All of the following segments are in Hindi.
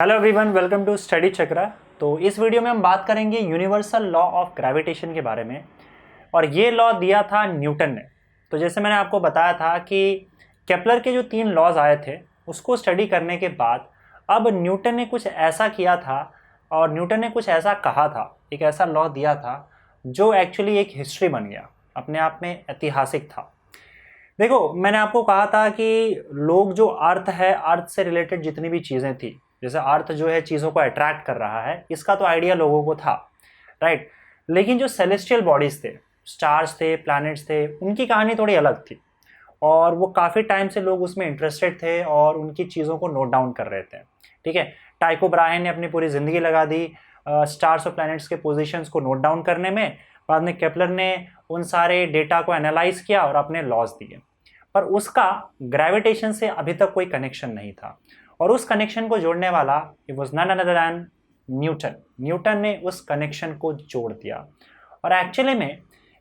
Hello everyone, welcome to study Chakra. तो इस वीडियो में हम बात करेंगे यूनिवर्सल लॉ ऑफ ग्रेविटेशन के बारे में। और ये लॉ दिया था न्यूटन ने। तो जैसे मैंने आपको बताया था कि केपलर के जो 3 लॉज आए थे उसको स्टडी करने के बाद अब न्यूटन ने कुछ ऐसा किया था और न्यूटन ने कुछ ऐसा कहा था, एक ऐसा लॉ दिया था जो एक्चुअली एक हिस्ट्री बन गया, अपने आप में ऐतिहासिक था। देखो, मैंने आपको कहा था कि लोग जो अर्थ है, अर्थ से रिलेटेड जितनी भी चीज़ें थी, जैसे अर्थ जो है चीज़ों को अट्रैक्ट कर रहा है, इसका तो आइडिया लोगों को था, राइट। लेकिन जो सेलेस्टियल बॉडीज थे, स्टार्स थे, प्लैनेट्स थे, उनकी कहानी थोड़ी अलग थी और वो काफ़ी टाइम से लोग उसमें इंटरेस्टेड थे और उनकी चीज़ों को नोट डाउन कर रहे थे। ठीक है, टाइको ब्रायन ने अपनी पूरी ज़िंदगी लगा दी स्टार्स और प्लैनेट्स के पोजीशंस को नोट डाउन करने में। बाद में केपलर ने उन सारे डेटा को एनालाइज किया और अपने लॉज दिए, पर उसका ग्रेविटेशन से अभी तक कोई कनेक्शन नहीं था। और उस कनेक्शन को जोड़ने वाला it was none other than Newton. Newton ने उस कनेक्शन को जोड़ दिया। और एक्चुअली में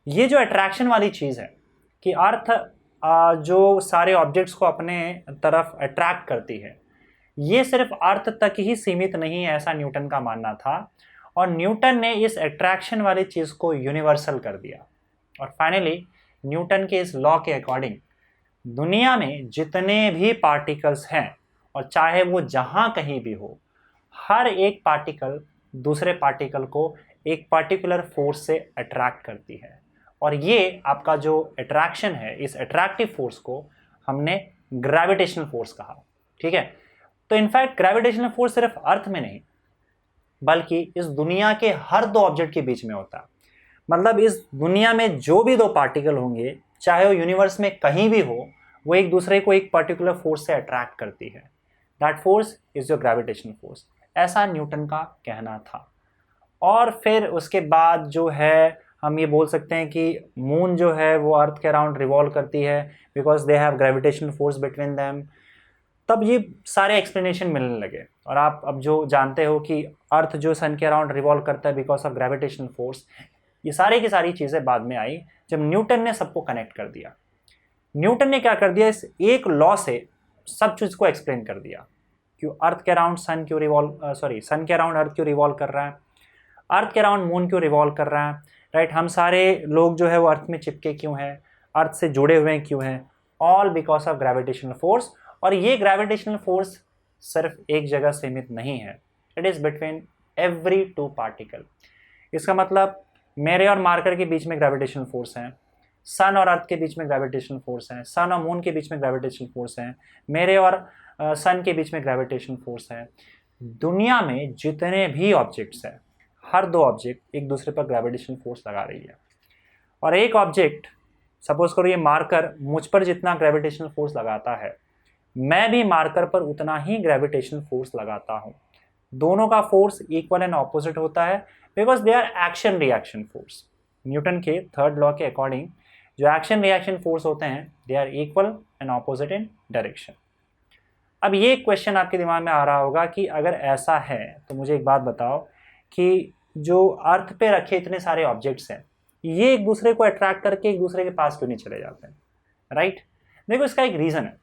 ये जो अट्रैक्शन वाली चीज़ है कि अर्थ जो सारे ऑब्जेक्ट्स को अपने तरफ अट्रैक्ट करती है, ये सिर्फ अर्थ तक ही सीमित नहीं है, ऐसा न्यूटन का मानना था। और न्यूटन ने इस अट्रैक्शन वाली चीज़ को यूनिवर्सल कर दिया। और फाइनली न्यूटन के इस लॉ के अकॉर्डिंग दुनिया में जितने भी पार्टिकल्स हैं, और चाहे वो जहाँ कहीं भी हो, हर एक पार्टिकल दूसरे पार्टिकल को एक पर्टिकुलर फोर्स से अट्रैक्ट करती है। और ये आपका जो अट्रैक्शन है, इस अट्रैक्टिव फोर्स को हमने ग्रेविटेशनल फोर्स कहा। ठीक है, तो इनफैक्ट ग्रेविटेशनल फोर्स सिर्फ अर्थ में नहीं बल्कि इस दुनिया के हर 2 ऑब्जेक्ट के बीच में होता है। मतलब इस दुनिया में जो भी 2 पार्टिकल होंगे, चाहे वो यूनिवर्स में कहीं भी हो, वो एक दूसरे को एक पर्टिकुलर फोर्स से अट्रैक्ट करती है। That force is your gravitational force, ऐसा न्यूटन का कहना था। और फिर उसके बाद जो है हम ये बोल सकते हैं कि मून जो है वो अर्थ के अराउंड रिवॉल्व करती है because they have gravitational force between them. तब ये सारे एक्सप्लेनेशन मिलने लगे और आप अब जो जानते हो कि अर्थ जो सन के अराउंड रिवॉल्व करता है बिकॉज ऑफ ग्रेविटेशनल फोर्स, ये सारी की सारी चीज़ें बाद में आई जब न्यूटन ने सबको कनेक्ट कर दिया। न्यूटन ने क्या कर दिया, इस एक लॉ से सब चीज़ को एक्सप्लेन कर दिया। क्यों अर्थ के अराउंड सन क्यों रिवॉल्व सन के अराउंड अर्थ क्यों रिवॉल्व कर रहा है, अर्थ के अराउंड मून क्यों रिवॉल्व कर रहा है, राइट। हम सारे लोग जो है वो अर्थ में चिपके क्यों हैं, अर्थ से जुड़े हुए हैं क्यों हैं, all because of gravitational force. और ये ग्रेविटेशनल फोर्स सिर्फ एक जगह सीमित नहीं है, it is between every 2 particle. इसका मतलब मेरे और मार्कर के बीच में ग्रेविटेशनल फोर्स है, सन और अर्थ के बीच में ग्रेविटेशनल फोर्स है, सन और मून के बीच में ग्रेविटेशनल फोर्स है, मेरे और सन के बीच में ग्रेविटेशनल फोर्स है। दुनिया में जितने भी ऑब्जेक्ट्स हैं, हर 2 ऑब्जेक्ट एक दूसरे पर ग्रेविटेशनल फोर्स लगा रही है। और एक ऑब्जेक्ट, सपोज करो ये मार्कर मुझ पर जितना ग्रेविटेशनल फोर्स लगाता है, मैं भी मार्कर पर उतना ही ग्रेविटेशनल फोर्स लगाता हूँ। दोनों का फोर्स इक्वल एंड ऑपोजिट होता है because they are action reaction force. Newton के 3rd लॉ के अकॉर्डिंग जो एक्शन रिएक्शन फोर्स होते हैं they are equal and opposite in direction. अब ये क्वेश्चन आपके दिमाग में आ रहा होगा कि अगर ऐसा है तो मुझे एक बात बताओ कि जो अर्थ पे रखे इतने सारे ऑब्जेक्ट्स हैं, ये एक दूसरे को अट्रैक्ट करके एक दूसरे के पास क्यों नहीं चले जाते हैं, राइट। देखो, इसका एक रीज़न है।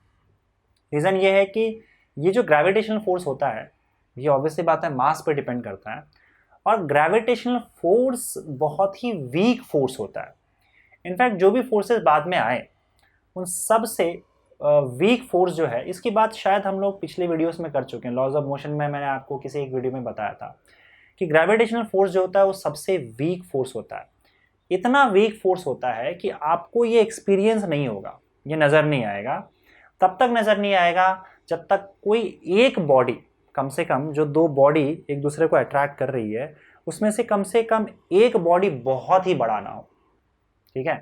रीज़न ये है कि ये जो ग्रेविटेशनल फोर्स होता है, ये ऑब्वियसली बात है मास पे डिपेंड करता है। और ग्रेविटेशनल फोर्स बहुत ही वीक फोर्स होता है। इनफैक्ट जो भी फोर्सेस बाद में आए, उन सब से वीक फोर्स जो है, इसकी बात शायद हम लोग पिछले वीडियोस में कर चुके हैं। लॉज ऑफ मोशन में मैंने आपको किसी एक वीडियो में बताया था कि ग्रेविटेशनल फोर्स जो होता है वो सबसे वीक फोर्स होता है। इतना वीक फोर्स होता है कि आपको ये एक्सपीरियंस नहीं होगा, ये नज़र नहीं आएगा। तब तक नज़र नहीं आएगा जब तक कोई एक बॉडी, कम से कम जो 2 बॉडी एक दूसरे को अट्रैक्ट कर रही है, उसमें से कम एक बॉडी बहुत ही बड़ा ना हो। ठीक है,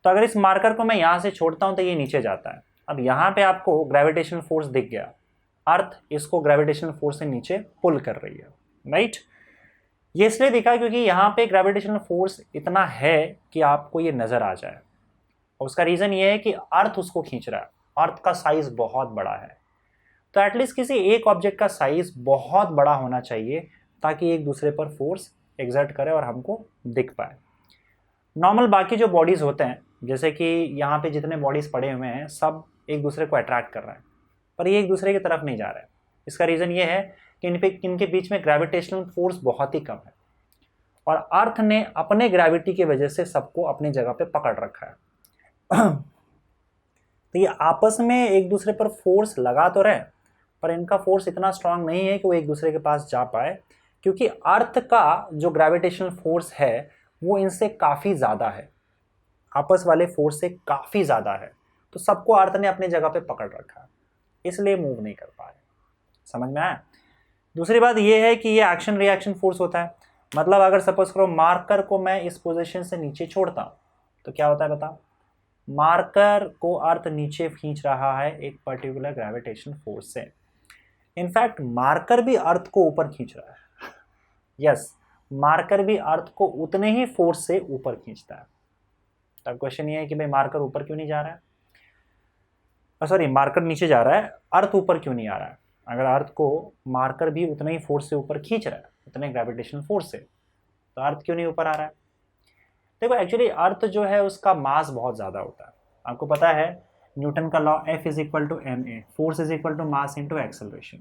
तो अगर इस मार्कर को मैं यहाँ से छोड़ता हूँ तो ये नीचे जाता है। अब यहाँ पे आपको ग्रेविटेशनल फोर्स दिख गया, अर्थ इसको ग्रेविटेशनल फोर्स से नीचे पुल कर रही है, राइट। ये इसलिए दिखा क्योंकि यहाँ पे ग्रेविटेशनल फोर्स इतना है कि आपको ये नज़र आ जाए। और उसका रीज़न ये है कि अर्थ उसको खींच रहा है, अर्थ का साइज बहुत बड़ा है। तो एटलीस्ट किसी एक ऑब्जेक्ट का साइज बहुत बड़ा होना चाहिए ताकि एक दूसरे पर फोर्स एग्जर्ट करे और हमको दिख पाए। नॉर्मल बाकी जो बॉडीज़ होते हैं, जैसे कि यहाँ पे जितने बॉडीज़ पड़े हुए हैं, सब एक दूसरे को अट्रैक्ट कर रहे हैं, पर ये एक दूसरे की तरफ नहीं जा रहे हैं। इसका रीज़न ये है कि इनके बीच में ग्रेविटेशनल फोर्स बहुत ही कम है और अर्थ ने अपने ग्रेविटी की वजह से सबको अपनी जगह पे पकड़ रखा है। तो ये आपस में एक दूसरे पर फोर्स लगा तो रहे, पर इनका फोर्स इतना स्ट्रांग नहीं है कि वो एक दूसरे के पास जा पाए, क्योंकि अर्थ का जो ग्रेविटेशनल फोर्स है वो इनसे काफ़ी ज़्यादा है, आपस वाले फोर्स से काफ़ी ज़्यादा है। तो सबको अर्थ ने अपनी जगह पे पकड़ रखा है, इसलिए मूव नहीं कर पा रहे। समझ में आया? दूसरी बात ये है कि ये एक्शन रिएक्शन फोर्स होता है। मतलब अगर सपोज करो मार्कर को मैं इस पोजीशन से नीचे छोड़ता हूँ तो क्या होता है बताओ? मार्कर को अर्थ नीचे खींच रहा है एक पर्टिकुलर ग्रेविटेशनल फोर्स से। इनफैक्ट मार्कर भी अर्थ को ऊपर खींच रहा है। यस, मार्कर भी अर्थ को उतने ही फोर्स से ऊपर खींचता है। तब क्वेश्चन ये है कि भाई मार्कर ऊपर क्यों नहीं जा रहा है, सॉरी मार्कर नीचे जा रहा है, अर्थ ऊपर क्यों नहीं आ रहा है? अगर अर्थ को मार्कर भी उतने ही फोर्स से ऊपर खींच रहा है, उतने ग्रेविटेशनल फोर्स से, तो अर्थ क्यों नहीं ऊपर आ रहा है? देखो एक्चुअली अर्थ जो है उसका मास बहुत ज़्यादा होता है। आपको पता है न्यूटन का law F is equal to M A, force is equal to mass into acceleration.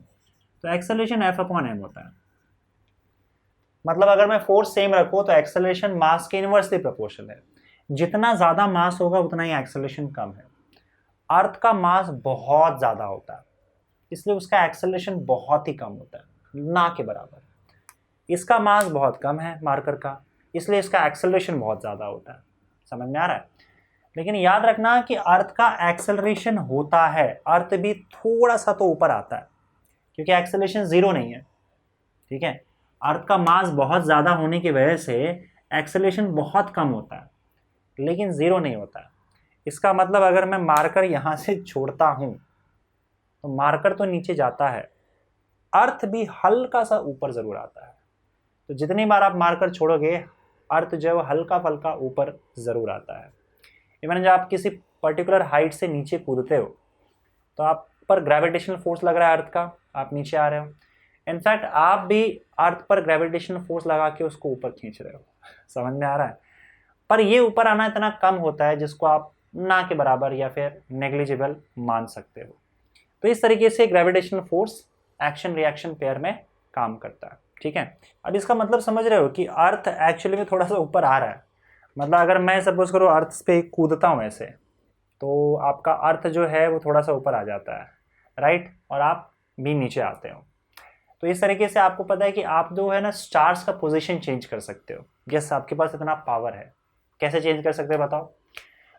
तो एक्सेलरेशन F अपॉन एम होता है। मतलब अगर मैं फोर्स सेम रखूँ तो एक्सेलरेशन मास के इनवर्सली प्रोपोर्शनल है। जितना ज़्यादा मास होगा उतना ही एक्सेलरेशन कम है। अर्थ का मास बहुत ज़्यादा होता है, इसलिए उसका एक्सेलरेशन बहुत ही कम होता है, ना के बराबर। इसका मास बहुत कम है मार्कर का, इसलिए इसका एक्सेलरेशन बहुत ज़्यादा होता है। समझ में आ रहा है? लेकिन याद रखना कि अर्थ का एक्सेलरेशन होता है, अर्थ भी थोड़ा सा तो ऊपर आता है, क्योंकि एक्सेलरेशन ज़ीरो नहीं है। ठीक है, अर्थ का मास बहुत ज़्यादा होने की वजह से एक्सेलरेशन बहुत कम होता है, लेकिन ज़ीरो नहीं होता है। इसका मतलब अगर मैं मार्कर यहाँ से छोड़ता हूँ तो मार्कर तो नीचे जाता है, अर्थ भी हल्का सा ऊपर ज़रूर आता है। तो जितनी बार आप मार्कर छोड़ोगे अर्थ जो है हल्का फल्का ऊपर ज़रूर आता है। इवन जब आप किसी पर्टिकुलर हाइट से नीचे कूदते हो तो आप पर ग्रेविटेशनल फोर्स लग रहा है अर्थ का, आप नीचे आ रहे हो। इनफैक्ट आप भी अर्थ पर ग्रेविटेशनल फोर्स लगा के उसको ऊपर खींच रहे हो। समझ में आ रहा है? पर ये ऊपर आना इतना कम होता है जिसको आप ना के बराबर या फिर नेग्लिजिबल मान सकते हो। तो इस तरीके से gravitational force action reaction pair में काम करता है। ठीक है, अब इसका मतलब समझ रहे हो कि अर्थ एक्चुअली में थोड़ा सा ऊपर आ रहा है। मतलब अगर मैं सपोज करो अर्थ पे कूदता हूँ ऐसे, तो आपका अर्थ जो है वो थोड़ा सा ऊपर आ जाता है, राइट, और आप भी नीचे आते हो। तो इस तरीके से आपको पता है कि आप जो है ना स्टार्स का पोजीशन चेंज कर सकते हो। यस, आपके पास इतना पावर है। कैसे चेंज कर सकते हो बताओ?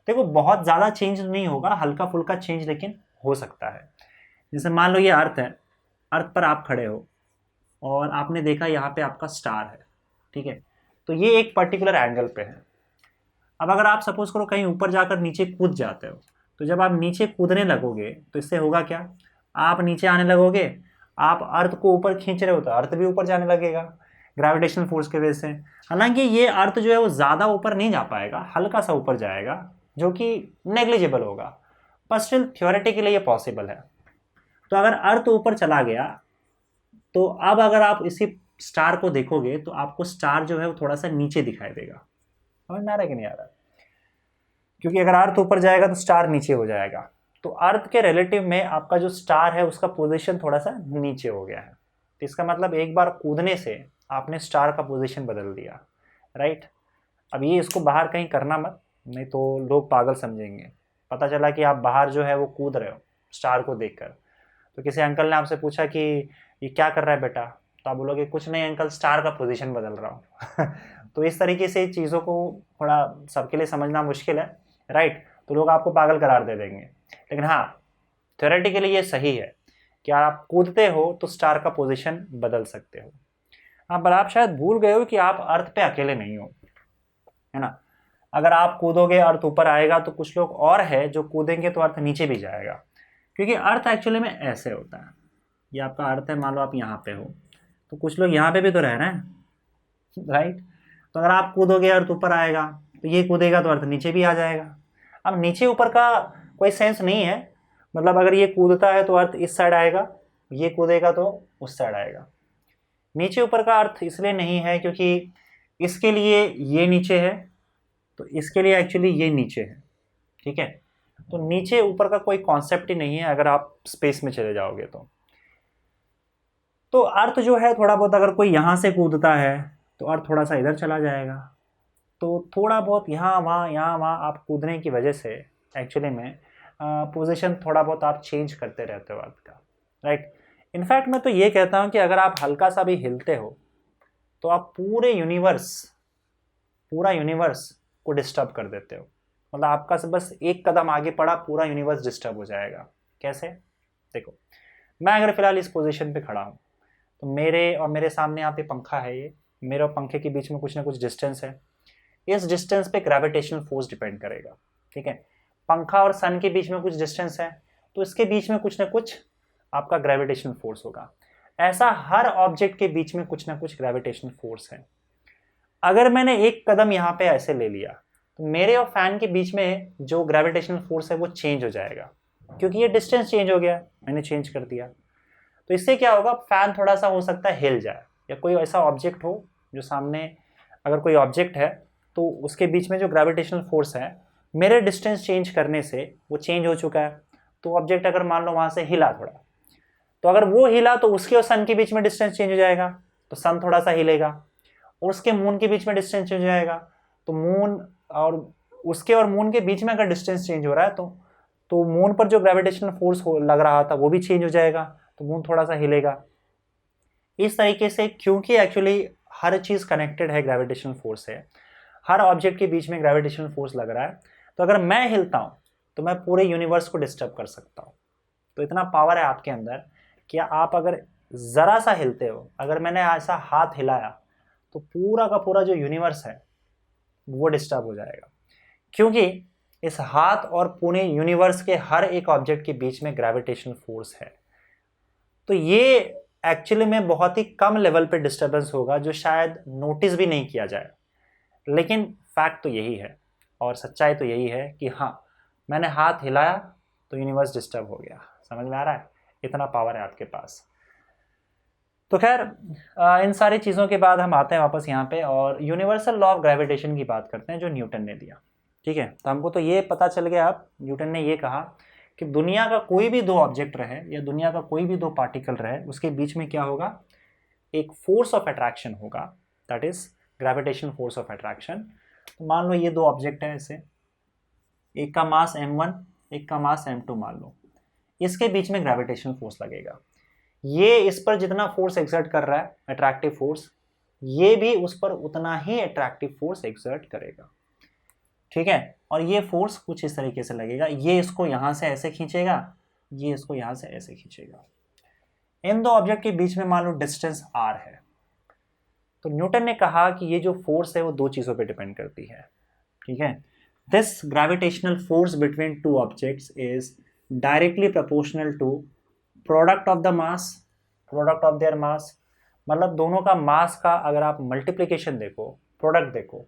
देखो बहुत ज़्यादा चेंज नहीं होगा, हल्का फुल्का चेंज लेकिन हो सकता है। जैसे मान लो ये अर्थ है, अर्थ पर आप खड़े हो और आपने देखा यहाँ पे आपका स्टार है। ठीक है, तो ये एक पर्टिकुलर एंगल पे है। अब अगर आप सपोज करो कहीं ऊपर जाकर नीचे कूद जाते हो, तो जब आप नीचे कूदने लगोगे तो इससे होगा क्या? आप नीचे आने लगोगे, आप अर्थ को ऊपर खींच रहे हो तो अर्थ भी ऊपर जाने लगेगा ग्रेविटेशनल फोर्स की वजह से। हालांकि ये अर्थ जो है वो ज़्यादा ऊपर नहीं जा पाएगा, हल्का सा ऊपर जाएगा जो कि नेग्लिजिबल होगा, पर स्टिल थ्योरेटिकली ये पॉसिबल है। तो अगर अर्थ ऊपर चला गया तो अब अगर आप इसी स्टार को देखोगे तो आपको स्टार जो है वो थोड़ा सा नीचे दिखाई देगा। समझ में आ रहा है कि नहीं आ रहा? क्योंकि अगर अर्थ ऊपर जाएगा तो स्टार नीचे हो जाएगा। तो अर्थ के रिलेटिव में आपका जो स्टार है उसका पोजीशन थोड़ा सा नीचे हो गया है। तो इसका मतलब एक बार कूदने से आपने स्टार का पोजीशन बदल दिया, राइट। अब ये इसको बाहर कहीं करना मत, नहीं तो लोग पागल समझेंगे। पता चला कि आप बाहर जो है वो कूद रहे हो स्टार को देखकर, तो किसी अंकल ने आपसे पूछा कि ये क्या कर रहा है बेटा, तो आप बोलोगे कुछ नहीं अंकल, स्टार का पोजीशन बदल रहा हूँ। तो इस तरीके से चीज़ों को थोड़ा सबके लिए समझना मुश्किल है, राइट। तो लोग आपको पागल करार दे देंगे। लेकिन हाँ, थ्योरेटिकली ये सही है कि आप कूदते हो तो स्टार का पोजीशन बदल सकते हो। हाँ, पर आप शायद भूल गए हो कि आप अर्थ पे अकेले नहीं हो, है ना। अगर आप कूदोगे अर्थ ऊपर आएगा तो कुछ लोग और है जो कूदेंगे तो अर्थ नीचे भी जाएगा, क्योंकि अर्थ एक्चुअली में ऐसे होता है। ये आपका अर्थ है, मान लो आप यहाँ पे हो तो कुछ लोग यहाँ पे भी तो रह रहे हैं, राइट। तो अगर आप कूदोगे अर्थ ऊपर आएगा, तो ये कूदेगा तो अर्थ नीचे भी आ जाएगा। अब नीचे ऊपर का कोई सेंस नहीं है, मतलब अगर ये कूदता है तो अर्थ इस साइड आएगा, ये कूदेगा तो उस साइड आएगा। नीचे ऊपर का अर्थ इसलिए नहीं है क्योंकि इसके लिए ये नीचे है, तो इसके लिए एक्चुअली ये नीचे है, ठीक है। तो नीचे ऊपर का कोई कॉन्सेप्ट ही नहीं है अगर आप स्पेस में चले जाओगे तो। तो अर्थ जो है थोड़ा बहुत अगर कोई यहाँ से कूदता है तो अर्थ थोड़ा सा इधर चला जाएगा। तो थोड़ा बहुत यहाँ वहाँ आप कूदने की वजह से एक्चुअली में पोजीशन थोड़ा बहुत आप चेंज करते रहते हो अर्थ का, राइट। इनफैक्ट मैं तो ये कहता हूँ कि अगर आप हल्का सा भी हिलते हो तो आप पूरा यूनिवर्स को डिस्टर्ब कर देते हो। मतलब आपका से बस एक कदम आगे पड़ा पूरा यूनिवर्स डिस्टर्ब हो जाएगा। कैसे? देखो, मैं अगर फिलहाल इस पोजीशन पे खड़ा हूँ तो मेरे सामने यहाँ पे पंखा है, ये मेरे और पंखे के बीच में कुछ ना कुछ डिस्टेंस है। इस डिस्टेंस पे ग्रेविटेशनल फोर्स डिपेंड करेगा, ठीक है। पंखा और सन के बीच में कुछ डिस्टेंस है तो इसके बीच में कुछ ना कुछ आपका ग्रेविटेशनल फोर्स होगा। ऐसा हर ऑब्जेक्ट के बीच में कुछ ना कुछ ग्रेविटेशनल फोर्स है। अगर मैंने एक कदम यहाँ पे ऐसे ले लिया तो मेरे और फैन के बीच में जो ग्रेविटेशनल फोर्स है वो चेंज हो जाएगा, क्योंकि ये डिस्टेंस चेंज हो गया, मैंने चेंज कर दिया। तो इससे क्या होगा, फैन थोड़ा सा हो सकता है हिल जाए, या कोई ऐसा ऑब्जेक्ट हो जो सामने, अगर कोई ऑब्जेक्ट है तो उसके बीच में जो ग्रेविटेशनल फोर्स है मेरे डिस्टेंस चेंज करने से वो चेंज हो चुका है। तो ऑब्जेक्ट अगर मान लो वहाँ से हिला थोड़ा, तो अगर वो हिला तो उसके और सन के बीच में डिस्टेंस चेंज हो जाएगा, तो सन थोड़ा सा हिलेगा। और उसके मून के बीच में डिस्टेंस चेंज हो जाएगा, तो मून और उसके और मून के बीच में अगर डिस्टेंस चेंज हो रहा है तो मून पर जो ग्रेविटेशनल फोर्स लग रहा था वो भी चेंज हो जाएगा, तो मून थोड़ा सा हिलेगा। इस तरीके से, क्योंकि एक्चुअली हर चीज़ कनेक्टेड है ग्रेविटेशनल फोर्स से, हर ऑब्जेक्ट के बीच में ग्रेविटेशनल फोर्स लग रहा है, तो अगर मैं हिलता हूँ तो मैं पूरे यूनिवर्स को डिस्टर्ब कर सकता हूँ। तो इतना पावर है आपके अंदर कि आप अगर ज़रा सा हिलते हो, अगर मैंने ऐसा हाथ हिलाया तो पूरा का पूरा जो यूनिवर्स है वो डिस्टर्ब हो जाएगा, क्योंकि इस हाथ और पूरे यूनिवर्स के हर एक ऑब्जेक्ट के बीच में ग्रेविटेशनल फोर्स है। तो ये एक्चुअली में बहुत ही कम लेवल पे डिस्टर्बेंस होगा जो शायद नोटिस भी नहीं किया जाए, लेकिन फैक्ट तो यही है और सच्चाई तो यही है कि हाँ, मैंने हाथ हिलाया तो यूनिवर्स डिस्टर्ब हो गया। समझ में आ रहा है? इतना पावर है आपके पास। तो खैर, इन सारी चीज़ों के बाद हम आते हैं वापस यहाँ पे और यूनिवर्सल लॉ ऑफ ग्रेविटेशन की बात करते हैं जो न्यूटन ने दिया। ठीक है, तो हमको तो ये पता चल गया अब, न्यूटन ने ये कहा कि दुनिया का कोई भी दो ऑब्जेक्ट रहे या दुनिया का कोई भी दो पार्टिकल रहे, उसके बीच में क्या होगा, एक फोर्स ऑफ अट्रैक्शन होगा, that is gravitation force of attraction. तो मान लो ये दो ऑब्जेक्ट है, ऐसे एक का मास m1 एक का मास m2 मान लो, इसके बीच में ग्रेविटेशनल फोर्स लगेगा। ये इस पर जितना फोर्स एक्सर्ट कर रहा है अट्रैक्टिव फोर्स, ये भी उस पर उतना ही अट्रैक्टिव फोर्स एक्सर्ट करेगा। ठीक है, और ये फोर्स कुछ इस तरीके से लगेगा, ये इसको यहां से ऐसे खींचेगा, ये इसको यहां से ऐसे खींचेगा। इन दो ऑब्जेक्ट के बीच में मान लो डिस्टेंस r है। तो न्यूटन ने कहा कि ये जो फोर्स है वो दो चीजों पे डिपेंड करती है। ठीक है, this gravitational force between two objects is directly proportional to product of the mass, product of their mass. मतलब दोनों का मास का अगर आप मल्टीप्लिकेशन देखो, प्रोडक्ट देखो,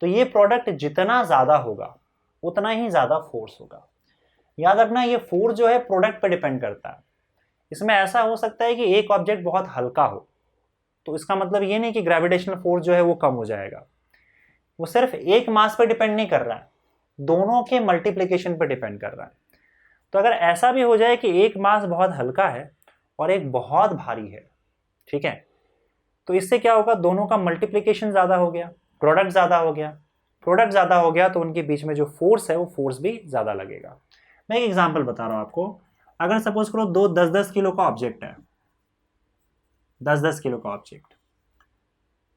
तो ये प्रोडक्ट जितना ज़्यादा होगा उतना ही ज़्यादा फोर्स होगा। याद रखना, ये फोर्स जो है प्रोडक्ट पर डिपेंड करता है। इसमें ऐसा हो सकता है कि एक ऑब्जेक्ट बहुत हल्का हो, तो इसका मतलब ये नहीं कि ग्रेविटेशनल फोर्स जो है वो कम हो जाएगा। वो सिर्फ एक मास पर डिपेंड नहीं कर रहा है, दोनों के मल्टीप्लिकेशन पर डिपेंड कर रहा है। तो अगर ऐसा भी हो जाए कि एक मास बहुत हल्का है और एक बहुत भारी है, ठीक है, तो इससे क्या होगा, दोनों का मल्टीप्लिकेशन ज़्यादा हो गया, प्रोडक्ट ज़्यादा हो गया। प्रोडक्ट ज़्यादा हो गया तो उनके बीच में जो फोर्स है वो फोर्स भी ज़्यादा लगेगा। मैं एक एग्जांपल बता रहा हूँ आपको। अगर सपोज करो दो 10-10 किलो का ऑब्जेक्ट है, 10-10 किलो का ऑब्जेक्ट,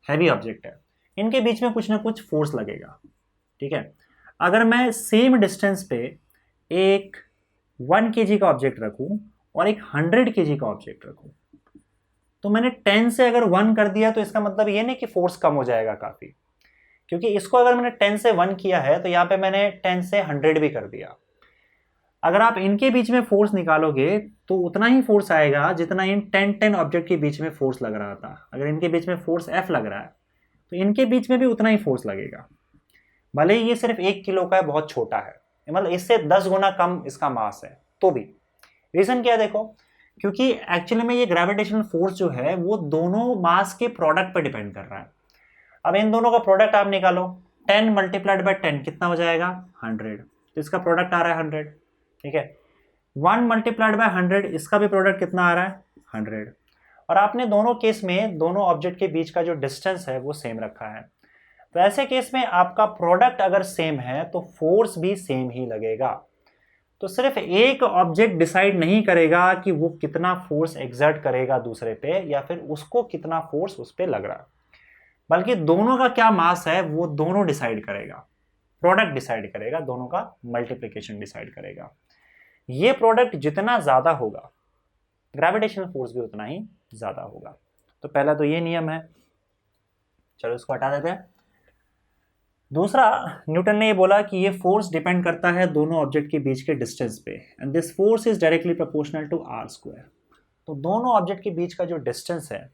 हैवी ऑब्जेक्ट है, इनके बीच में कुछ ना कुछ फोर्स लगेगा। ठीक है, अगर मैं सेम डिस्टेंस पे एक 1 kg का ऑब्जेक्ट रखूं और एक 100 kg का ऑब्जेक्ट रखूं, तो मैंने 10 से अगर 1 कर दिया तो इसका मतलब ये नहीं कि फोर्स कम हो जाएगा काफी, क्योंकि इसको अगर मैंने 10 से 1 किया है तो यहां पे मैंने 10 से 100 भी कर दिया। अगर आप इनके बीच में फोर्स निकालोगे तो उतना ही फोर्स आएगा जितना इन 10-10 ऑब्जेक्ट के बीच में फोर्स लग रहा था। अगर इनके बीच में फोर्स F लग रहा है तो इनके बीच में भी उतना ही फोर्स लगेगा, भले ही ये सिर्फ 1 किलो का है, बहुत छोटा है, मतलब इससे 10 गुना कम इसका मास है, तो भी। रीजन क्या है देखो, क्योंकि एक्चुअली में ये ग्रेविटेशनल फोर्स जो है वो दोनों मास के प्रोडक्ट पर डिपेंड कर रहा है। अब इन दोनों का प्रोडक्ट आप निकालो, 10 मल्टीप्लाइड बाय 10 कितना हो जाएगा, 100। तो इसका प्रोडक्ट आ रहा है 100। ठीक है, 1 मल्टीप्लाइड बाय 100, इसका भी प्रोडक्ट कितना आ रहा है, 100। और आपने दोनों केस में दोनों ऑब्जेक्ट के बीच का जो डिस्टेंस है वो सेम रखा है, तो ऐसे केस में आपका प्रोडक्ट अगर सेम है तो फोर्स भी सेम ही लगेगा। तो सिर्फ एक ऑब्जेक्ट डिसाइड नहीं करेगा कि वो कितना फोर्स एक्सर्ट करेगा दूसरे पे या फिर उसको कितना फोर्स उस पे लग रहा है, बल्कि दोनों का क्या मास है वो दोनों डिसाइड करेगा। प्रोडक्ट डिसाइड करेगा, दोनों का मल्टीप्लिकेशन डिसाइड करेगा। ये प्रोडक्ट जितना ज्यादा होगा ग्रेविटेशनल फोर्स भी उतना ही ज्यादा होगा। तो पहला तो ये नियम है, चलो इसको हटा देते हैं। दूसरा, न्यूटन ने ये बोला कि ये फोर्स डिपेंड करता है दोनों ऑब्जेक्ट के बीच के डिस्टेंस पे, and this force is directly proportional to R square. तो दोनों ऑब्जेक्ट के बीच का जो डिस्टेंस है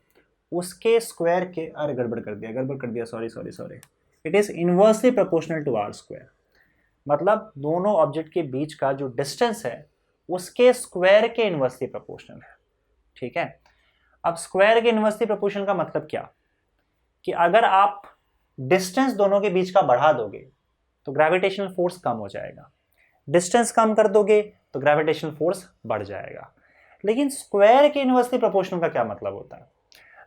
उसके स्क्वायर के, अरे गड़बड़ कर दिया, sorry, it is inversely proportional to R square. मतलब दोनों ऑब्जेक्ट के बीच का जो डिस्टेंस है उसके स्क्वायर के इनवर्सली प्रोपोर्शनल है। ठीक है, अब स्क्वायर के इनवर्सली प्रोपोर्शनल का मतलब क्या, कि अगर आप डिस्टेंस दोनों के बीच का बढ़ा दोगे तो ग्रेविटेशनल फोर्स कम हो जाएगा, डिस्टेंस कम कर दोगे तो ग्रेविटेशनल फोर्स बढ़ जाएगा। लेकिन स्क्वायर के इनवर्सली प्रोपोर्शनल का क्या मतलब होता है?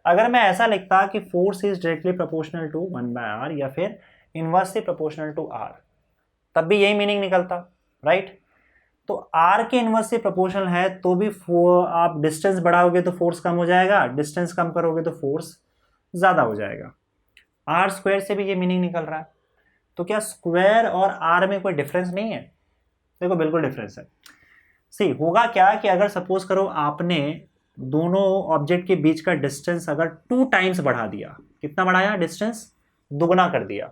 अगर मैं ऐसा लिखता कि force is directly proportional to 1/r या फिर इनवर्सली प्रोपोर्शनल टू r, तब भी यही मीनिंग निकलता, राइट? तो r के इनवर्सली प्रोपोर्शनल है तो भी आप डिस्टेंस बढ़ाओगे तो फोर्स कम हो जाएगा, डिस्टेंस कम करोगे तो फोर्स ज्यादा हो जाएगा। आर स्क्वायर से भी ये मीनिंग निकल रहा है। तो क्या स्क्वायर और आर में कोई डिफरेंस नहीं है? देखो बिल्कुल डिफरेंस है। सी होगा क्या कि अगर सपोज करो आपने दोनों ऑब्जेक्ट के बीच का डिस्टेंस अगर 2 टाइम्स बढ़ा दिया, कितना बढ़ाया? डिस्टेंस दुगना कर दिया।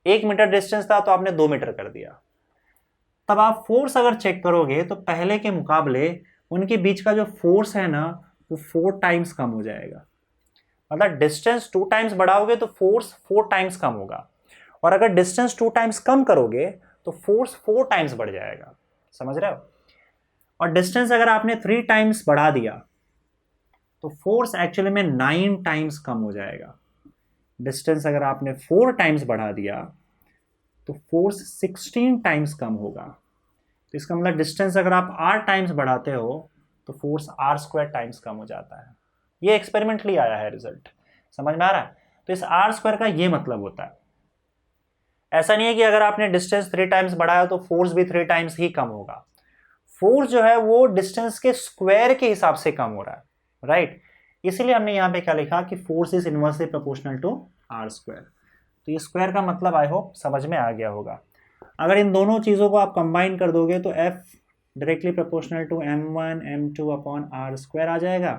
1 मीटर डिस्टेंस था तो आपने 2 मीटर कर दिया, तब आप फोर्स अगर चेक करोगे तो पहले के मुकाबले उनके बीच का जो फोर्स है ना वो 4 टाइम्स कम हो जाएगा। मतलब डिस्टेंस 2 टाइम्स बढ़ाओगे तो फोर्स 4 टाइम्स कम होगा, और अगर डिस्टेंस 2 टाइम्स कम करोगे तो फोर्स 4 टाइम्स बढ़ जाएगा। समझ रहे हो? और डिस्टेंस अगर आपने 3 टाइम्स बढ़ा दिया तो फोर्स एक्चुअली में 9 टाइम्स कम हो जाएगा। डिस्टेंस अगर आपने 4 टाइम्स बढ़ा दिया तो फोर्स 16 टाइम्स कम होगा। तो इसका मतलब डिस्टेंस अगर आप r टाइम्स बढ़ाते हो तो फोर्स r स्क्वायर टाइम्स कम हो जाता है। ये एक्सपेरिमेंटली आया है रिजल्ट, समझ में आ रहा है? तो इस r स्क्वायर का ये मतलब होता है। ऐसा नहीं है कि अगर आपने डिस्टेंस 3 टाइम्स बढ़ाया तो फोर्स भी 3 टाइम्स ही कम होगा। फोर्स जो है वो डिस्टेंस के स्क्वायर के हिसाब से कम हो रहा है, राइट? इसीलिए हमने यहाँ पे क्या लिखा कि force is inversely proportional to R square. तो ये स्क्वायर का मतलब आई होप समझ में आ गया होगा। अगर इन दोनों चीज़ों को आप कंबाइन कर दोगे तो F directly proportional to m1 m2 upon r square आ जाएगा।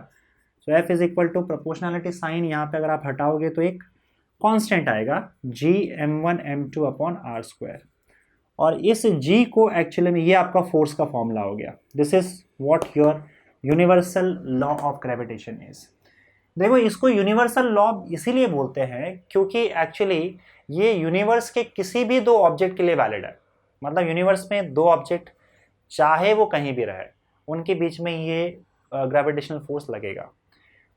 So F is equal to proportionality sign यहाँ पे अगर आप हटाओगे तो एक कांस्टेंट आएगा g m1 m2 upon r square, और इस g को एक्चुअली में ये आपका फोर्स का फॉर्मूला हो गया। This is what your universal law of gravitation is. देखो इसको यूनिवर्सल लॉ इसीलिए बोलते हैं क्योंकि एक्चुअली ये यूनिवर्स के किसी भी 2 ऑब्जेक्ट के लिए वैलिड है। मतलब यूनिवर्स में 2 ऑब्जेक्ट चाहे वो कहीं भी रहे उनके बीच में ये ग्रेविटेशनल फोर्स लगेगा।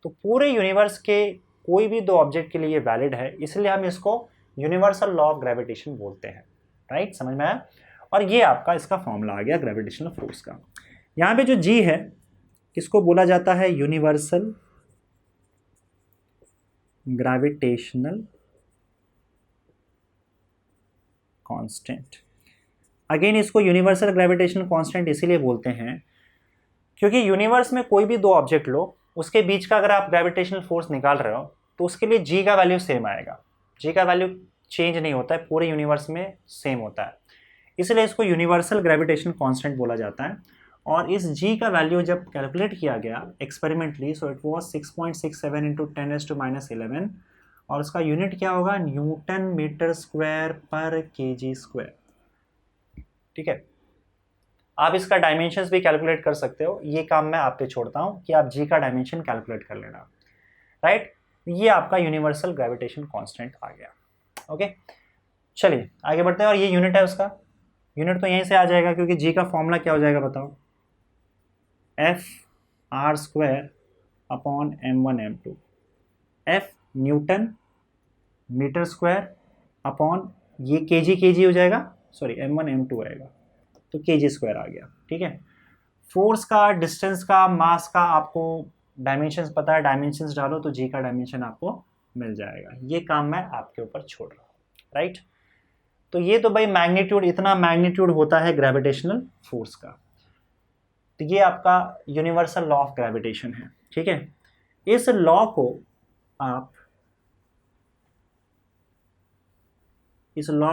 तो पूरे यूनिवर्स के कोई भी 2 ऑब्जेक्ट के लिए ये वैलिड है, इसलिए हम इसको यूनिवर्सल लॉ ऑफ ग्रेविटेशन बोलते हैं, राइट? समझ में आया? और ये आपका इसका फॉर्मूला आ गया ग्रेविटेशनल फोर्स का। यहाँ पे जो जी है इसको बोला जाता है यूनिवर्सल ग्रेविटेशनल कांस्टेंट। अगेन इसको यूनिवर्सल ग्रेविटेशनल कांस्टेंट इसीलिए बोलते हैं क्योंकि यूनिवर्स में कोई भी 2 ऑब्जेक्ट लो, उसके बीच का अगर आप ग्रेविटेशनल फोर्स निकाल रहे हो तो उसके लिए जी का वैल्यू सेम आएगा। जी का वैल्यू चेंज नहीं होता है, पूरे यूनिवर्स में सेम होता है, इसलिए इसको यूनिवर्सल ग्रेविटेशनल कांस्टेंट बोला जाता है। और इस जी का वैल्यू जब कैलकुलेट किया गया experimentally, so it was 6.67 into 10⁻⁻11, और उसका यूनिट क्या होगा? न्यूटन मीटर स्क्वायर पर केजी स्क्वायर। ठीक है, आप इसका डायमेंशंस भी कैलकुलेट कर सकते हो, ये काम मैं आप पे छोड़ता हूँ कि आप जी का डायमेंशन कैलकुलेट कर लेना, राइट? ये आपका यूनिवर्सल ग्रेविटेशन कांस्टेंट आ गया। ओके, चलिए आगे बढ़ते हैं। और ये यूनिट है उसका, यूनिट तो यहीं से आ जाएगा क्योंकि जी का फॉर्मूला क्या हो जाएगा बताओ? F R square upon m1 m2। F Newton metre square upon ये केजी हो जाएगा, सॉरी m1 m2 आएगा तो केजी स्क्वायर आ गया। ठीक है, फोर्स का, डिस्टेंस का, मास का आपको डायमेंशंस पता है, डायमेंशंस डालो तो जी का डायमेंशन आपको मिल जाएगा। ये काम मैं आपके ऊपर छोड़ रहा हूँ, राइट। तो ये तो भाई मैग्नीट्यूड, इतना मैग्नीट्यूड होता है ग्रेविटेशनल फोर्स का। तो ये आपका यूनिवर्सल लॉ ऑफ ग्रेविटेशन है, ठीक है। इस लॉ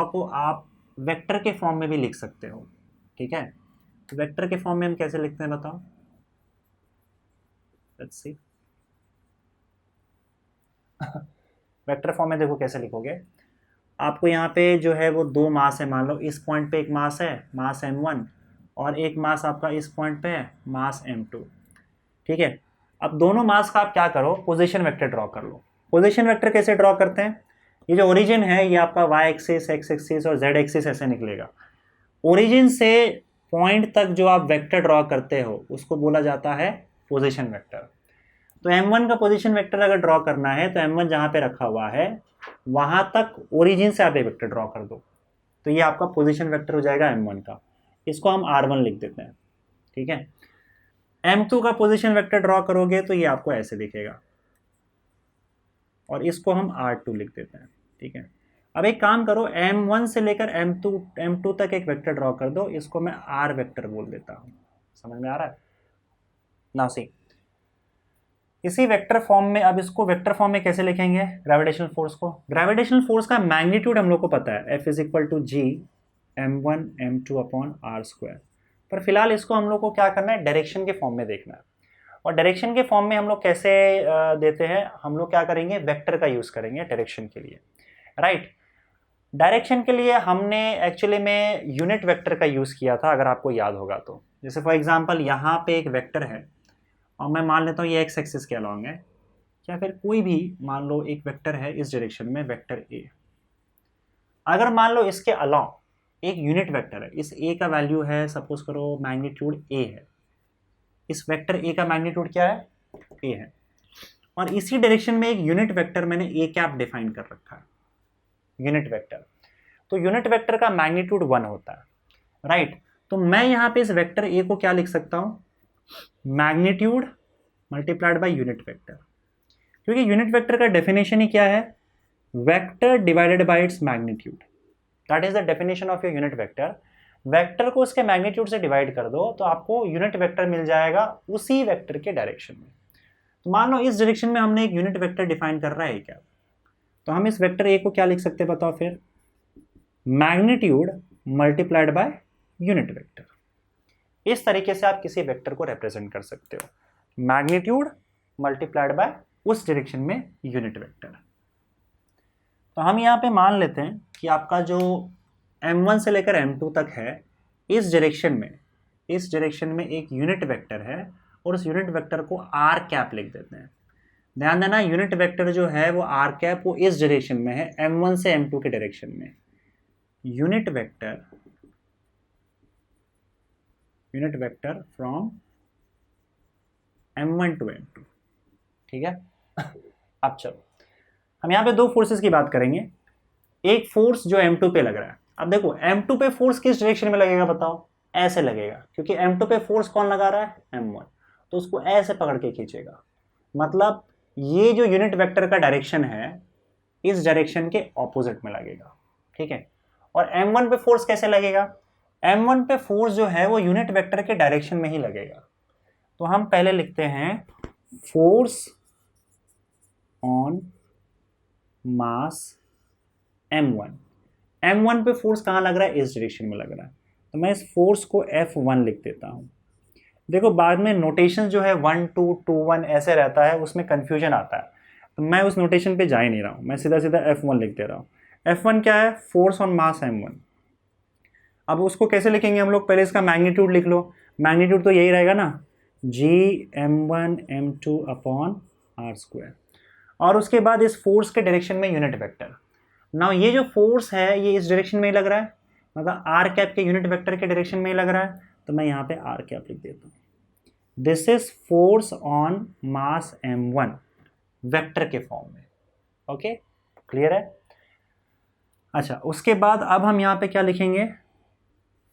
को आप वेक्टर के फॉर्म में भी लिख सकते हो, ठीक है। तो वेक्टर के फॉर्म में हम कैसे लिखते हैं बताओ, लेट्स सी। वेक्टर फॉर्म में देखो कैसे लिखोगे। आपको यहाँ पे जो है वो दो मास है, मान लो इस पॉइंट पे एक मास है, मास m1, और एक मास आपका इस पॉइंट पे है, मास m2, ठीक है। अब दोनों मास का आप क्या करो, पोजीशन वेक्टर ड्रॉ कर लो। पोजीशन वेक्टर कैसे ड्रॉ करते हैं, ये जो ओरिजिन है ये आपका y एक्सिस, x एक्सिस और z एक्सिस ऐसे निकलेगा। ओरिजिन से पॉइंट तक जो आप वेक्टर ड्रॉ करते हो उसको बोला जाता है पोजीशन वेक्टर। तो m1 का पोजीशन वेक्टर अगर ड्रॉ करना है तो m1 जहाँ पे रखा हुआ है वहां तक ओरिजिन से आप एक वेक्टर ड्रॉ कर दो, तो ये आपका पोजीशन वेक्टर हो जाएगा m1 का। इसको हम r1 लिख देते हैं, ठीक है। m2 का पोजीशन वेक्टर ड्रॉ करोगे तो ये आपको ऐसे दिखेगा, और इसको हम r2 लिख देते हैं, ठीक है। अब एक काम करो, m1 से लेकर m2 तक एक वेक्टर ड्रॉ कर दो, इसको मैं r वेक्टर बोल देता हूँ। समझ में आ रहा है? नाउ सी, इसी वेक्टर फॉर्म में, अब इसको वेक्टर फॉर्म में कैसे लिखेंगे ग्रेविटेशनल फोर्स को। ग्रेविटेशनल फोर्स का मैग्नीट्यूड हम लोग को पता है, F is equal to G m1 m2 upon r square. पर फिलहाल इसको हम लोग को क्या करना है, डायरेक्शन के फॉर्म में देखना है। और डायरेक्शन के फॉर्म में हम लोग कैसे देते हैं, हम लोग क्या करेंगे, वेक्टर का यूज़ करेंगे डायरेक्शन के लिए, राइट। डायरेक्शन के लिए हमने एक्चुअली में यूनिट वेक्टर का यूज़ किया था, अगर आपको याद होगा तो। जैसे फॉर एग्जांपल यहाँ पे एक वेक्टर है और मैं मान लेता हूँ ये एक्स एक्सिस के अलॉन्ग है, या फिर कोई भी मान लो एक वेक्टर है इस डायरेक्शन में, वेक्टर ए। अगर मान लो इसके अलॉन्ग एक यूनिट वेक्टर है, इस ए का वैल्यू है, सपोज करो मैग्नीट्यूड ए है, इस वेक्टर ए का मैग्नीट्यूड क्या है, ए है, और इसी डायरेक्शन में एक यूनिट वेक्टर मैंने ए कैप डिफाइन कर रखा है, यूनिट वेक्टर। तो यूनिट वेक्टर का मैग्नीट्यूड 1 होता है, राइट। तो मैं यहाँ पे इस वेक्टर ए को क्या लिख सकता हूँ, magnitude multiplied by unit vector. क्योंकि यूनिट वेक्टर का डेफिनेशन ही क्या है, vector divided by its magnitude, that is the definition of your unit vector. Vector को उसके मैग्नीट्यूड से डिवाइड कर दो तो आपको यूनिट वेक्टर मिल जाएगा उसी वेक्टर के डायरेक्शन में। तो मान लो इस डायरेक्शन में हमने एक यूनिट वेक्टर डिफाइन कर रहा है क्या, तो हम इस वेक्टर ए को क्या लिख सकते हैं बताओ फिर, magnitude multiplied by unit vector. इस तरीके से आप किसी वेक्टर को रिप्रेजेंट कर सकते हो, मैग्नीट्यूड मल्टीप्लाइड बाय उस डायरेक्शन में यूनिट वेक्टर। तो हम यहाँ पे मान लेते हैं कि आपका जो m1 से लेकर m2 तक है, इस डायरेक्शन में एक यूनिट वेक्टर है, और उस यूनिट वेक्टर को r कैप लिख देते हैं। ध्यान देना, यूनिट वेक्टर जो है वो r कैप, वो इस डायरेक्शन में है, m1 से m2 के डायरेक्शन में। Unit vector from m1 to m2, ठीक है। अब चलो हम यहाँ पे दो फोर्सेस की बात करेंगे। एक फोर्स जो m2 पे लग रहा है, अब देखो m2 पे फोर्स किस डायरेक्शन में लगेगा बताओ, ऐसे लगेगा, क्योंकि m2 पे फोर्स कौन लगा रहा है, m1, तो उसको ऐसे पकड़ के खींचेगा। मतलब ये जो यूनिट वेक्टर का डायरेक्शन है इस डायरेक्शन के ऑपोजिट में लगेगा, ठीक है। और m1 पे फोर्स कैसे लगेगा, m1 पे फोर्स जो है वो यूनिट वेक्टर के डायरेक्शन में ही लगेगा। तो हम पहले लिखते हैं फोर्स ऑन मास m1 पे फोर्स कहाँ लग रहा है, इस डायरेक्शन में लग रहा है, तो मैं इस फोर्स को F1 लिख देता हूँ। देखो बाद में नोटेशन जो है 1 2 2 1 ऐसे रहता है, उसमें कंफ्यूजन आता है, तो मैं उस नोटेशन पे जा ही नहीं रहा हूँ, मैं सीधा सीधा F1 लिख दे रहा हूँ। F1 क्या है, फोर्स ऑन मास m1। अब उसको कैसे लिखेंगे हम लोग, पहले इसका मैग्नीट्यूड लिख लो। मैग्नीट्यूड तो यही रहेगा ना, जी m1 m2 upon r square, और उसके बाद इस फोर्स के डायरेक्शन में यूनिट वेक्टर। नाउ ये जो फोर्स है ये इस डायरेक्शन में ही लग रहा है, मतलब आर कैप के यूनिट वेक्टर के डायरेक्शन में ही लग रहा है, तो मैं यहाँ पे आर कैप लिख देता हूँ। This is force on mass m1 vector के फॉर्म में, ओके, क्लियर है। अच्छा, उसके बाद अब हम यहाँ पे क्या लिखेंगे,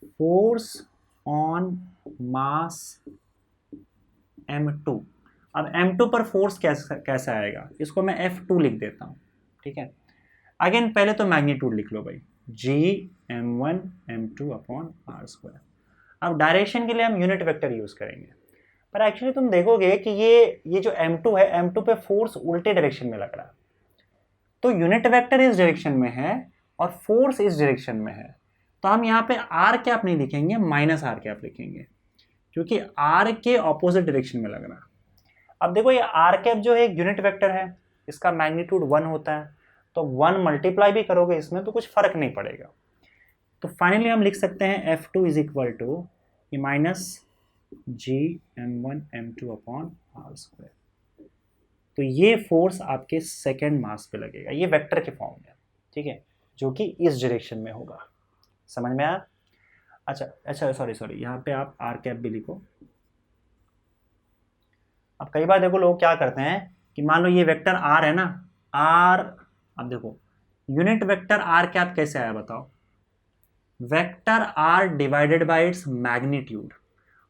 फोर्स ऑन मास m2। अब M2 पर फोर्स कैसा आएगा, इसको मैं F2 लिख देता हूँ, ठीक है। अगेन पहले तो मैग्नीट्यूड लिख लो भाई, G(m1 m2 अपॉन r²). अब डायरेक्शन के लिए हम यूनिट वेक्टर यूज़ करेंगे, पर एक्चुअली तुम देखोगे कि ये जो M2 है, M2 पे फोर्स उल्टे डायरेक्शन में लग रहा है, तो यूनिट वेक्टर इस डायरेक्शन में है और फोर्स इस डायरेक्शन में है, तो हम यहाँ पे आर कैप नहीं लिखेंगे, माइनस आर कैप लिखेंगे, क्योंकि आर के ऑपोजिट डायरेक्शन में लग रहा है। अब देखो ये आर कैप जो है एक यूनिट वेक्टर है, इसका मैग्नीट्यूड 1 होता है, तो 1 मल्टीप्लाई भी करोगे इसमें तो कुछ फर्क नहीं पड़ेगा। तो फाइनली हम लिख सकते हैं F2 is equal to minus G(m1 m2 upon r²). तो ये फोर्स आपके सेकेंड मास पे लगेगा, ये वेक्टर के फॉर्म में, ठीक है, जो कि इस डायरेक्शन में होगा। समझ में आया? अच्छा सॉरी यहाँ पे आप आर कैप भी लिखो। अब कई बार देखो लोग क्या करते हैं कि मान लो ये वेक्टर आर है ना, आर, अब देखो यूनिट वेक्टर आर कैप कैसे आया बताओ, vector R divided by its magnitude,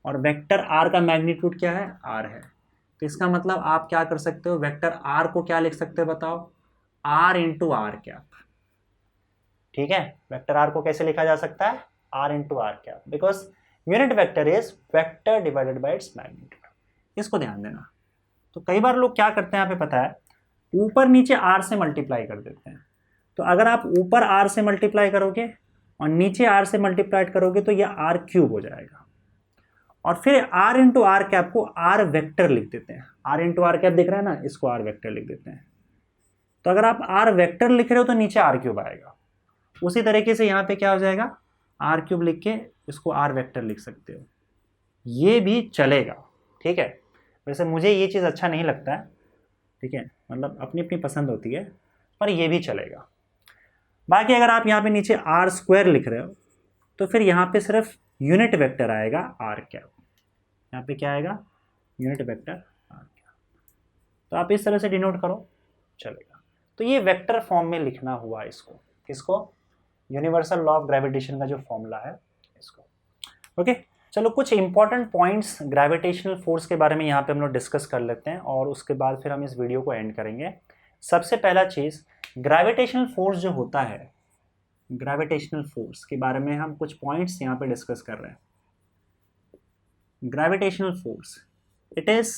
और वेक्टर आर का मैग्नीट्यूड क्या है, आर है, तो इसका मतलब आप क्या कर सकते हो, वेक्टर आर को क्या लिख सकते हो बताओ, आर इंटू आर कैप, ठीक है। वेक्टर आर को कैसे लिखा जा सकता है, R into R cap, because unit vector is vector divided by its magnitude, इसको ध्यान देना। तो कई बार लोग क्या करते हैं यहाँ पे पता है, ऊपर नीचे आर से मल्टीप्लाई कर देते हैं, तो अगर आप ऊपर आर से मल्टीप्लाई करोगे और नीचे आर से मल्टीप्लाई करोगे तो यह आर क्यूब हो जाएगा, और फिर आर इंटू आर कैप को आर वेक्टर लिख देते हैं, आर इंटू आर कैप दिख रहा है ना, इसको आर वेक्टर लिख देते हैं। तो अगर आप आर वेक्टर लिख रहे हो तो नीचे आर क्यूब आएगा, उसी तरीके से यहाँ पे क्या हो जाएगा, आर क्यूब लिख के इसको आर वेक्टर लिख सकते हो, ये भी चलेगा, ठीक है। वैसे मुझे ये चीज़ अच्छा नहीं लगता है, ठीक है, मतलब अपनी अपनी पसंद होती है, पर ये भी चलेगा। बाकी अगर आप यहाँ पे नीचे r² लिख रहे हो तो फिर यहाँ पे सिर्फ यूनिट वेक्टर आएगा आर कैप, यहाँ पे क्या आएगा, यूनिट वेक्टर आर कैप, तो आप इस तरह से डिनोट करो, चलेगा। तो ये वेक्टर फॉर्म में लिखना हुआ इसको, किसको, यूनिवर्सल लॉ ऑफ ग्रेविटेशन का जो फॉर्मूला है इसको, ओके। चलो कुछ इंपॉर्टेंट पॉइंट्स ग्रेविटेशनल फोर्स के बारे में यहाँ पे हम लोग डिस्कस कर लेते हैं, और उसके बाद फिर हम इस वीडियो को एंड करेंगे। सबसे पहला चीज़, ग्रेविटेशनल फोर्स जो होता है, ग्रेविटेशनल फोर्स के बारे में हम कुछ पॉइंट्स यहाँ पे डिस्कस कर रहे हैं। Gravitational force, it is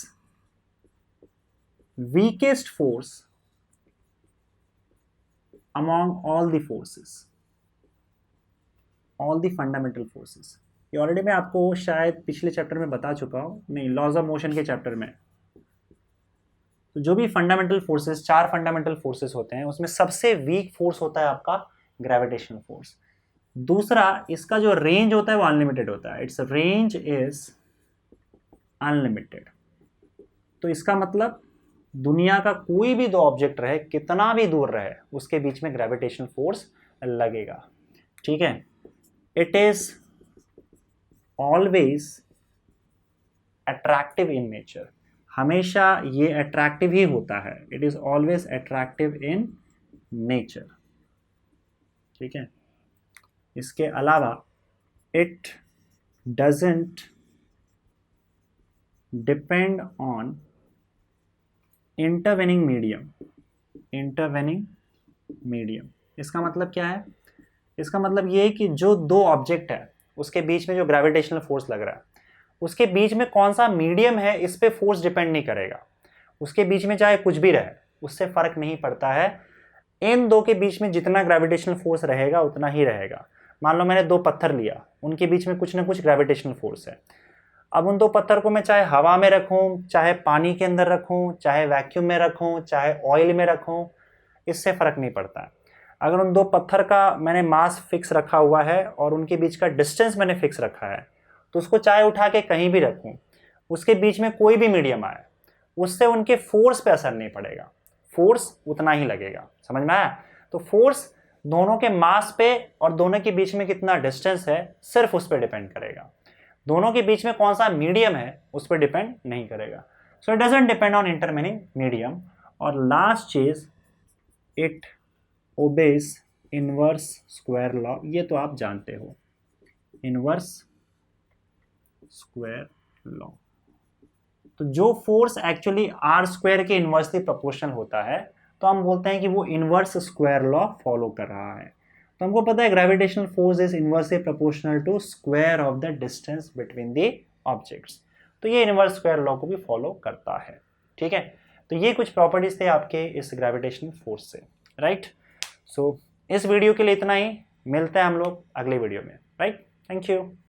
weakest force among all the forces, all the fundamental forces. ये ऑलरेडी मैं आपको शायद पिछले चैप्टर में बता चुका हूँ, नहीं, लॉज ऑफ मोशन के चैप्टर में। तो जो भी फंडामेंटल फोर्सेस, 4 फंडामेंटल फोर्सेस होते हैं, उसमें सबसे वीक फोर्स होता है आपका ग्रेविटेशनल फोर्स। दूसरा, इसका जो रेंज होता है वो अनलिमिटेड होता है, इट्स रेंज इज अनलिमिटेड। तो इसका मतलब दुनिया का कोई भी दो ऑब्जेक्ट रहे, कितना भी दूर रहे, उसके बीच में ग्रेविटेशनल फोर्स लगेगा, ठीक है। It is always attractive in nature, हमेशा ये अट्रैक्टिव ही होता है, it is always attractive in nature, ठीक है। इसके अलावा it doesn't depend on intervening medium, intervening medium. इसका मतलब क्या है, इसका मतलब ये है कि जो दो ऑब्जेक्ट है उसके बीच में जो ग्रेविटेशनल फोर्स लग रहा है, उसके बीच में कौन सा मीडियम है इस पे फोर्स डिपेंड नहीं करेगा, उसके बीच में चाहे कुछ भी रहे उससे फर्क नहीं पड़ता है, इन दो के बीच में जितना ग्रेविटेशनल फोर्स रहेगा उतना ही रहेगा। मान लो मैंने दो पत्थर लिया, उनके बीच में कुछ ना कुछ ग्रेविटेशनल फोर्स है, अब उन दो पत्थर को मैं चाहे हवा में रखूं, चाहे पानी के अंदर रखूं, चाहे वैक्यूम में रखूं, चाहे ऑयल में रखूं, इससे फर्क नहीं पड़ता है। अगर उन दो पत्थर का मैंने मास फिक्स रखा हुआ है और उनके बीच का डिस्टेंस मैंने फिक्स रखा है, तो उसको चाहे उठा के कहीं भी रखूं, उसके बीच में कोई भी मीडियम आए, उससे उनके फोर्स पे असर नहीं पड़ेगा, फोर्स उतना ही लगेगा। समझ में आया? तो फोर्स दोनों के मास पे और दोनों के बीच में कितना डिस्टेंस है सिर्फ उस पर डिपेंड करेगा, दोनों के बीच में कौन सा मीडियम है उस पर डिपेंड नहीं करेगा। So it doesn't depend on intervening medium. और लास्ट चीज, it obeys inverse square law, ये तो आप जानते हो, इनवर्स स्क्वायर लॉ। तो जो फोर्स एक्चुअली आर स्क्वायर के इन्वर्सली प्रोपोर्शनल होता है तो हम बोलते हैं कि वो इन्वर्स स्क्वायर लॉ फॉलो कर रहा है। तो हमको पता है gravitational force is inversely proportional to square of the distance between the objects. तो ये इन्वर्स स्क्वायर लॉ को भी फॉलो करता है। ठीक है, तो ये कुछ प्रॉपर्टीज थे आपके इस ग्रेविटेशनल फोर्स से, राइट। सो इस वीडियो के लिए इतना ही, मिलते हैं हम लोग अगले वीडियो में, राइट। Thank you.